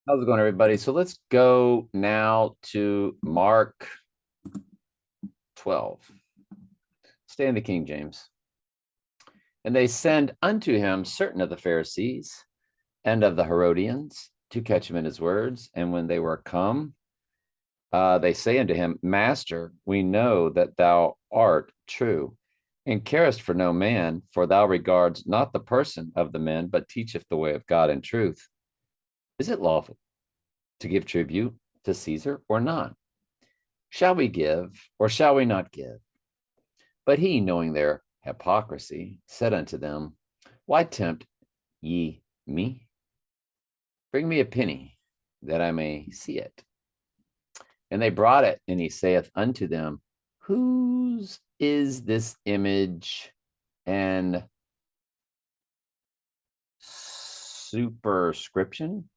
How's it going, everybody? So let's go now to Mark 12. Stay in the King James. And they send unto him certain of the Pharisees and of the Herodians to catch him in his words. And when they were come, they say unto him, Master, we know that thou art true and carest for no man, for thou regards not the person of the men, but teacheth the way of God in truth. Is it lawful to give tribute to Caesar or not? Shall we give or shall we not give? But he, knowing their hypocrisy, said unto them, Why tempt ye me? Bring me a penny, that I may see it. And they brought it, and he saith unto them, Whose is this image and superscription?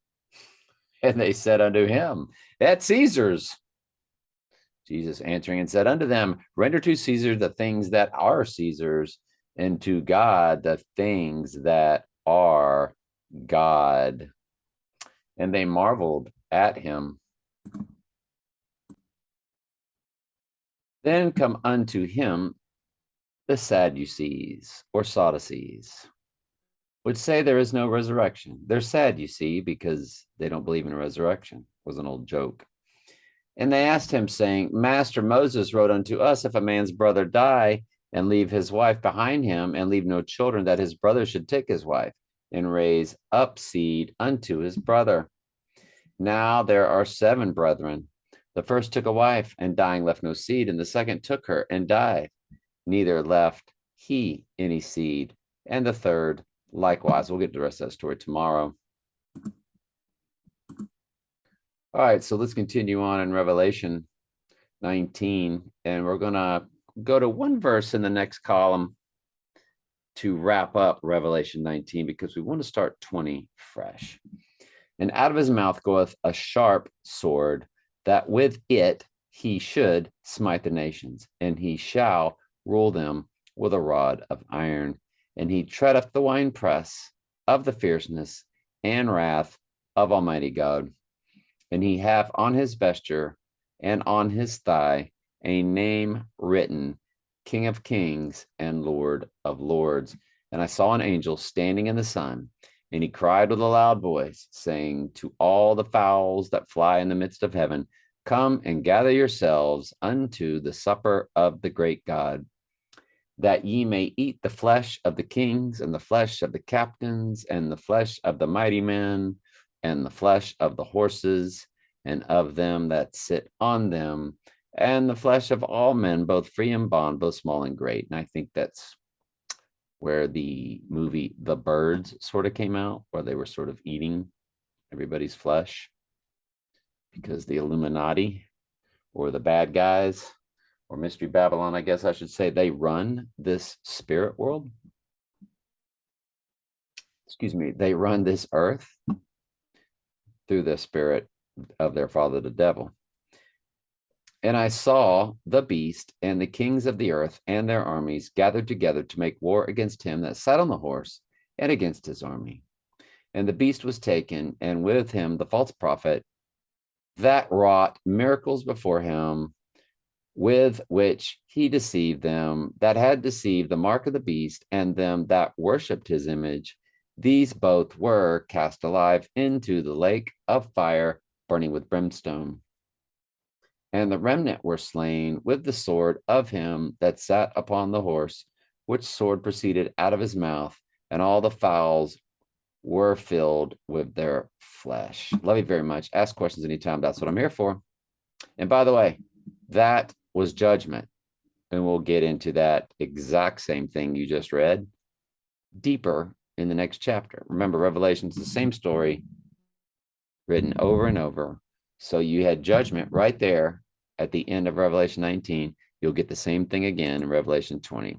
And they said unto him, That's Caesar's. Jesus answering and said unto them, Render to Caesar the things that are Caesar's, and to God the things that are God. And they marveled at him. Then come unto him the Sadducees or Sadducees, which say there is no resurrection. They're sad, you see, because they don't believe in a resurrection. It was an old joke. And they asked him, saying, Master, Moses wrote unto us, if a man's brother die and leave his wife behind him and leave no children, that his brother should take his wife and raise up seed unto his brother. Now there are 7 brethren. The first took a wife, and dying left no seed, and the second took her and died. Neither left he any seed, and the third likewise. We'll get the rest of that story tomorrow. All right, so let's continue on in Revelation 19, and we're going to go to one verse in the next column to wrap up Revelation 19 because we want to start 20 fresh. And out of his mouth goeth a sharp sword, that with it he should smite the nations, and he shall rule them with a rod of iron. And he treadeth the winepress of the fierceness and wrath of Almighty God. And he hath on his vesture and on his thigh a name written, King of Kings and Lord of Lords. And I saw an angel standing in the sun, and he cried with a loud voice, saying to all the fowls that fly in the midst of heaven, Come and gather yourselves unto the supper of the great God, that ye may eat the flesh of the kings, and the flesh of the captains, and the flesh of the mighty men, and the flesh of the horses, and of them that sit on them, and the flesh of all men, both free and bond, both small and great. And I think that's where the movie The Birds sort of came out, where they were sort of eating everybody's flesh, because the Illuminati, or the bad guys, or Mystery Babylon, I guess I should say, they run this spirit world. Excuse me, they run this earth through the spirit of their father, the devil. And I saw the beast and the kings of the earth and their armies gathered together to make war against him that sat on the horse and against his army. And the beast was taken, and with him the false prophet that wrought miracles before him, with which he deceived them that had deceived the mark of the beast and them that worshipped his image. These both were cast alive into the lake of fire, burning with brimstone. And the remnant were slain with the sword of him that sat upon the horse, which sword proceeded out of his mouth, and all the fowls were filled with their flesh. Love you very much. Ask questions anytime. That's what I'm here for. And by the way, that was judgment. And we'll get into that exact same thing you just read deeper in the next chapter. Remember, Revelation's the same story written over and over. So you had judgment right there at the end of Revelation 19. You'll get the same thing again in Revelation 20.